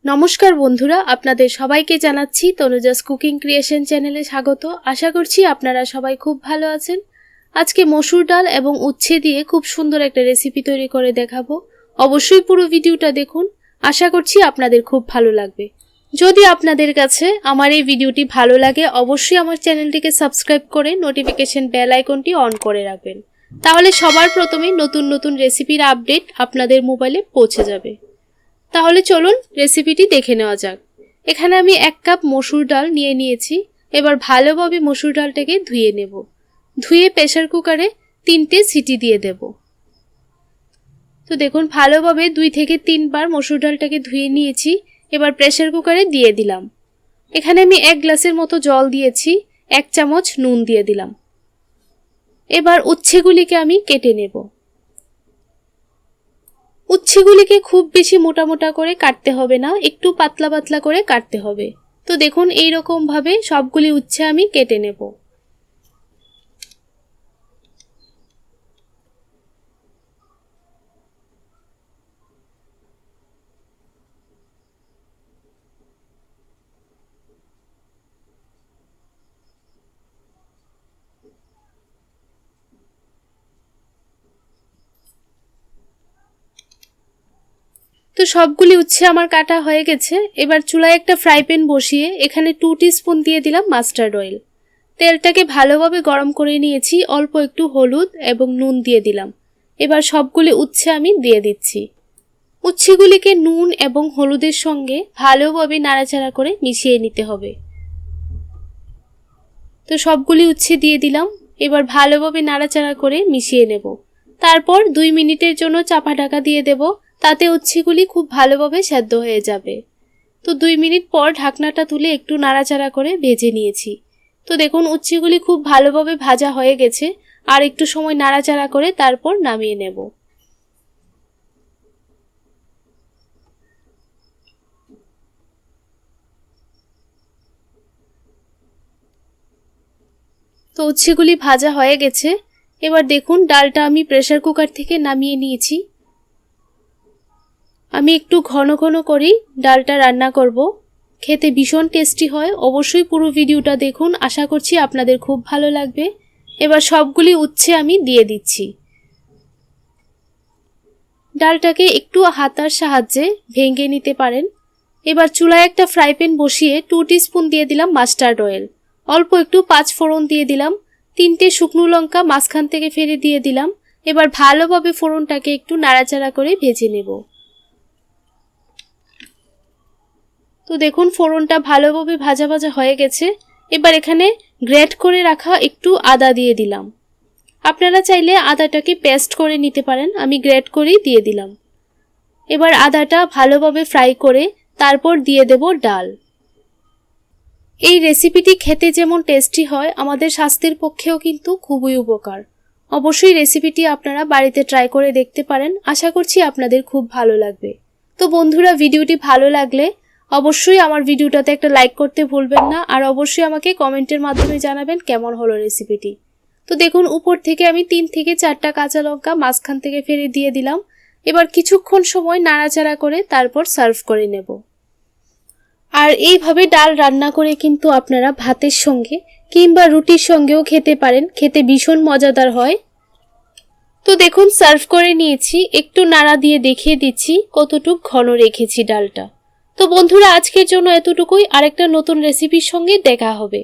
নমস্কার বন্ধুরা, আপনাদের সবাইকে জানাচ্ছি তনুজাস কুকিং ক্রিয়েশন চ্যানেলে স্বাগত। আশা করছি আপনারা সবাই খুব ভালো আছেন। আজকে মসুর ডাল এবং উচ্ছে দিয়ে খুব সুন্দর একটা রেসিপি তৈরি করে দেখাবো। অবশ্যই পুরো ভিডিওটা দেখুন, আশা করছি আপনাদের খুব ভালো লাগবে। যদি আপনাদের কাছে আমার এই ভিডিওটি ভালো লাগে অবশ্যই আমার চ্যানেলটিকে সাবস্ক্রাইব করে নোটিফিকেশন বেল আইকনটি অন করে রাখবেন, তাহলে সবার প্রথমে নতুন নতুন রেসিপির আপডেট আপনাদের মোবাইলে পৌঁছে যাবে। তাহলে চলুন রেসিপিটি দেখে নেওয়া যাক। এখানে আমি 1 কাপ মসুর ডাল নিয়ে নিয়েছি। এবার ভালোভাবে মসুর ডালটাকে ধুয়ে নেব। ধুয়ে প্রেসার কুকারে 3টে সিটি দিয়ে দেব। তো দেখুন ভালোভাবে 2 থেকে 3 বার মসুর ডালটাকে ধুয়ে নিয়েছি। এবার প্রেসার কুকারে দিয়ে দিলাম। এখানে আমি 1 গ্লাসের মতো জল দিয়েছি, 1 চামচ নুন দিয়ে দিলাম। এবার উচ্ছেগুলিকে আমি কেটে নেব। উচ্ছেগুলিকে খুব বেশি মোটা মোটা করে কাটতে হবে না, একটু পাতলা পাতলা করে কাটতে হবে। তো দেখুন এই রকম ভাবে সবগুলি উচ্ছে আমি কেটে নেব। তো সবগুলি উচ্ছে আমার কাটা হয়ে গেছে। এবার চুলায় একটা ফ্রাই প্যান বসিয়ে এখানে 2 টিস্পুন দিয়ে দিলাম মাস্টার্ড অয়েল। তেলটাকে ভালোভাবে গরম করে নিয়েছি, অল্প একটু হলুদ এবং নুন দিয়ে দিলাম। এবার সবগুলি উচ্ছে আমি দিয়ে দিচ্ছি। উচ্ছেগুলিকে নুন এবং হলুদের সঙ্গে ভালোভাবে নাড়াচাড়া করে মিশিয়ে নিতে হবে। তো সবগুলি উচ্ছে দিয়ে দিলাম। এবার ভালোভাবে নাড়াচাড়া করে মিশিয়ে নেব। তারপর 2 মিনিটের জন্য চাপা ঢাকা দিয়ে দেব, তাতে উচ্ছেগুলি খুব ভালোভাবে সেদ্ধ হয়ে যাবে। তো 2 মিনিট পর ঢাকনাটা তুলে একটু নাড়াচাড়া করে ভেজে নিয়েছি। তো দেখুন উচ্ছেগুলি খুব ভালোভাবে ভাজা হয়ে গেছে। আর একটু সময় নাড়াচাড়া করে তারপর নামিয়ে নেব। তো উচ্ছেগুলি ভাজা হয়ে গেছে। এবার দেখুন ডালটা আমি প্রেসার কুকার থেকে নামিয়ে নিয়েছি। আমি একটু ঘন ঘন করেই ডালটা রান্না করব। খেতে ভীষণ টেস্টি হয়। অবশ্যই পুরো ভিডিওটা দেখুন, আশা করছি আপনাদের খুব ভালো লাগবে। এবার সবগুলি উচ্ছে আমি দিয়ে দিচ্ছি। ডালটাকে একটু হাতার সাহায্যে ভেঙে নিতে পারেন। এবার চুলায় একটা ফ্রাই প্যান বসিয়ে 2 টিস্পুন দিয়ে দিলাম মাস্টার্ড অয়েল। অল্প একটু 5 ফোড়ন দিয়ে দিলাম। 3টে শুকনো লঙ্কা মাঝখান থেকে ফেলে দিয়ে দিলাম। এবার ভালোভাবে ফোড়নটাকে একটু নাড়াচাড়া করে ভেজে নেব। তো দেখুন ফোড়নটা ভালোভাবে ভাজা ভাজা হয়ে গেছে। এবার এখানে গ্রেট করে রাখা একটু আদা দিয়ে দিলাম। আপনারা চাইলে আদাটাকে পেস্ট করে নিতে পারেন, আমি গ্রেট করেই দিয়ে দিলাম। এবার আদাটা ভালোভাবে ফ্রাই করে তারপর দিয়ে দেব ডাল। এই রেসিপিটি খেতে যেমন টেস্টি হয়, আমাদের স্বাস্থ্যের পক্ষেও কিন্তু খুবই উপকার। অবশ্যই রেসিপিটি আপনারা বাড়িতে ট্রাই করে দেখতে পারেন, আশা করছি আপনাদের খুব ভালো লাগবে। তো বন্ধুরা, ভিডিওটি ভালো লাগলে অবশ্যই আমার ভিডিওটাতে একটা লাইক করতে ভুলবেন না, আর অবশ্যই আমাকে কমেন্টের মাধ্যমে জানাবেন কেমন হলো রেসিপিটি। তো দেখুন উপর থেকে আমি 3 থেকে 4টা কাঁচা লঙ্কা মাঝখান থেকে ফেলে দিয়ে দিলাম। এবার কিছুক্ষণ সময় নাড়াচাড়া করে তারপর সার্ভ করে নেব। আর এইভাবে ডাল রান্না করে কিন্তু আপনারা ভাতের সঙ্গে কিংবা রুটির সঙ্গেও খেতে পারেন, খেতে ভীষণ মজাদার হয়। তো দেখুন সার্ভ করে নিয়েছি, একটু নাড়া দিয়ে দেখিয়ে দিচ্ছি কতটুক ঘন রেখেছি ডালটা। তো বন্ধুরা, আজকের জন্য এতটুকুই। আরেকটা নতুন রেসিপির সঙ্গে দেখা হবে।